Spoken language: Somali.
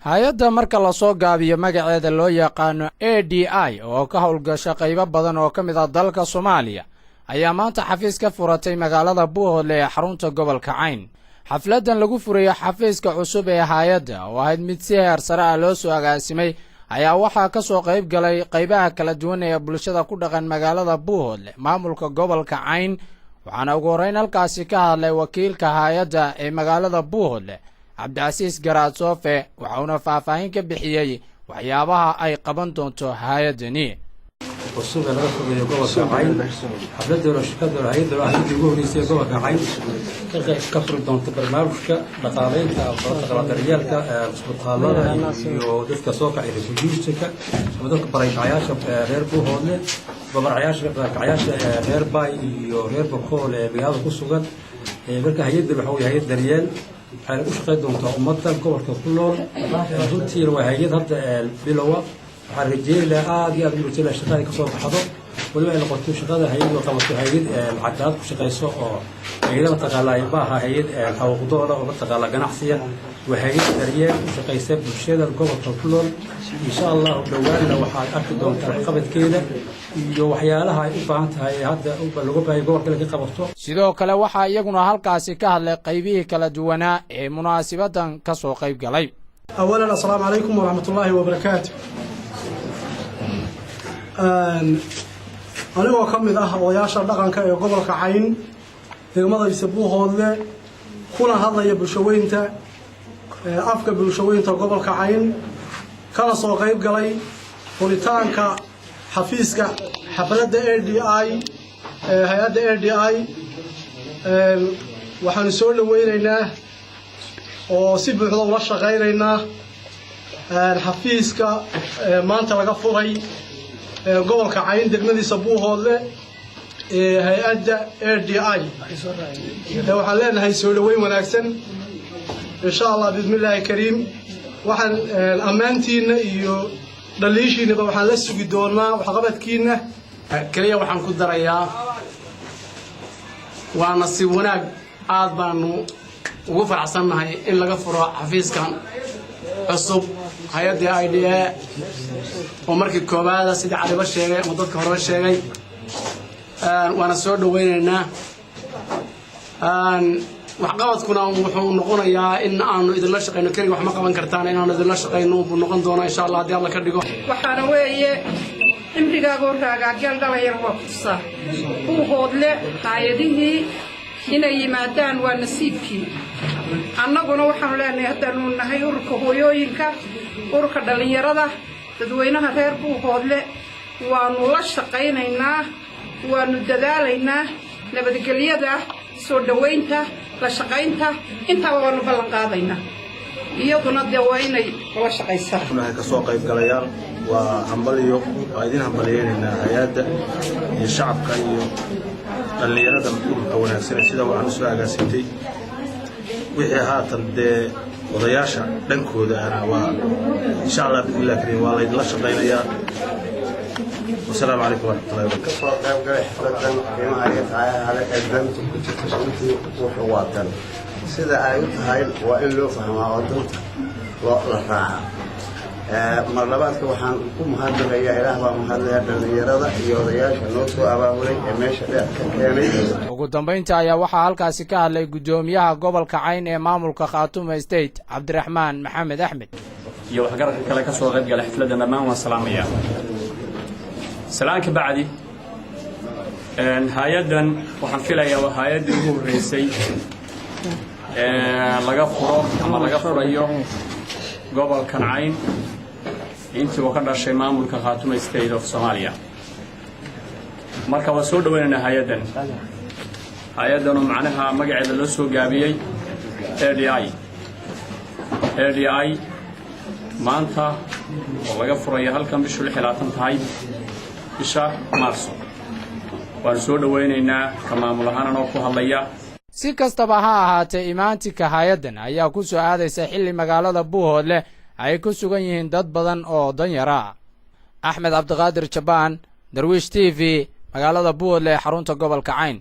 hay-adda marka la soo gaabiyo magaceeda loo yaqaano ADI oo ka howlgasha qaybo badan oo ka mid ah dalka Soomaaliya ayaa maanta xafiis ka furatay magaalada Buuhoodle ee xarunta gobolka Cayn. xafladan lagu furayo xafiiska cusub ee hay-adda oo ahayd mid si heer sare ah loo soo agaasimay ayaa waxaa ka soo qayb galay qaybaha kala duwan ee bulshada ku dhaqan magaalada Buuhoodle maamulka gobolka Cayn. waxaana ugu horeyn halkaasi ka hadlay wakiilka hay-adda ee magaalada Buuhoodle Cabdicaziz Garaad Soofe waxauna faahfaahin ka bixiyay waxyaabaha ay qaban doonto hay-adani. وصوب أنا أخذ جواب عين حفلت ولا شكاد ولا عيد ولا عيد يقول لي سيا جواب عين كفر دون تبرمجك بقالين كبرت الرجال كسبطالة يودف كسوق على الفيوزك ودك بريش عياش غير بوهون ببر عياش غير باي غير بقول بياض قصوجا برك هيد بحوي هيد الرجال على وش قدهم تأمتهم كبرت كلهم هنتي وهيد هذا بلوا الرجال عادي أقول لك الشغال كسوق حضر ولا اللي قلت شغال هيد وقامت هيد العداد وشغال سوق هيد متقالة يباها هيد الحوضورة ومتقالة جناحية وهيد الرجال وشغال سب الشيء القوة كلهم إن شاء الله دوالنا وحال أكدهم ترقبت كده وحيالها إبانت هاي هذا باللغة يقول كل قبضته. sidoo kale waxa iyaguna halkaasi ka hadlay qaybihii kala duwanaa ee munaasabaddan ka soo qayb galay. أولاً السلام عليكم ورحمة الله وبركاته. anigoo ka mid ah odayaasha dhaqanka ee gobolka Cayn degmada Buuhoodle kuna hadlaya bulshaweynta afka bulshaweynta gobolka Cayn kana soo qayb galay furitaanka xafiiska xafladda ADI hay'adda ADI waxaan soo dhaweynaynaa oo si buuxda ula shaqeynaynaa xafiiska maanta laga furay gobolka Cayn degmadiisa Buuhoodle hay'adda ADI waxaan leenahay soo dhaweyn wanaagsan insha Allah bismillaahi kariim waxaan amaantiina iyo dhaliishiina waxaan la sugi doonaa waxqabadkiina kaliya waxaan ku darayaa waana si wanaag aad baanu ugu faraxsanahay in laga furo xafiiskan cusub hay'adda ADI oo markii koobaad sida caliba sheegay ama dadka hore sheegay waana soo dhaweynaynaa waxqabadkuna wuxuu noqonayaa in aanu idinla shaqeyno kaliya wax ma qaban kartaan in aanu idinla shaqeyno buu noqon doonaa insha Allah haddii Alla ka dhigo. waxaana weeye cimrigaaga raagaagal dhalayar waqtiisa Buuhoodle hay'adihii inay yimaadaan waa nasiibkii annaguna waxaanu leenahay haddaanu nahay ururka hooyooyinka ururka dhalinyarada dadweynaha reer Buuhoodle waanu la shaqeynaynaa waanu dadaalaynaa nabadgelyada soo dhaweynta la shaqeynta inta waanu ballan qaadaynaa iyaduna waa inay la shaqeysaa. waxaan ka soo qayb galayaan waa hambaliyo idin hambalyeynayna hay'adda iyo shacabka iyo dhalinyarada ururka wanaagsan sida waxaan soo agaasintay wixii haatan dee odayaasha dhankooda waa insha Allah bismillah kariim waa la idin shaqeynayaa. والسلام عليكم ورحمة الله وبركاته. sida ay u tahay waa in loo fahmaa oo dadka la raaca mar labaadka waxaan ku mahadnaqayaa Ilaah baa mahadlaya dhalinyarada iyo odayaasha noo soo abaabulay ee meesha dheer ka keenay. ugu dambeynta ayaa waxaa halkaasi ka hadlay gudoomiyaha gobolka Cayn ee maamulka Khaatume State Cabdiraxmaan Maxamed Axmed iyo waxgarad kale ka soo qayb galay xafladda dhammaan waan salaamayaa. salaanka bacdi hay'adan waxaan filayaa waa hay'adii ugu horeysay laga furo ama laga furayo gobolka Cayn intii uu ka dhashay maamulka Khaatume State of Somalia. marka waa soo dhaweynaa hay'adan oo macnaha magaceeda loo soo gaabiyay ADI maanta oo laga furayo halkan bishu 16 tahay bisha Maarso. waan soo dhaweynaynaa ka maamul ahaan oo ku hadlaya. si kastaba ha ahaatee imaantika hay-addan ayaa ku soo aadaysa xilli magaalada Buuhoodle ay ku sugan yihiin dad badan oo danyara ah. Axmed Cabdiqaadir Jabaan, Darwiish TV, magaalada Buuhoodle xarunta gobolka Cayn.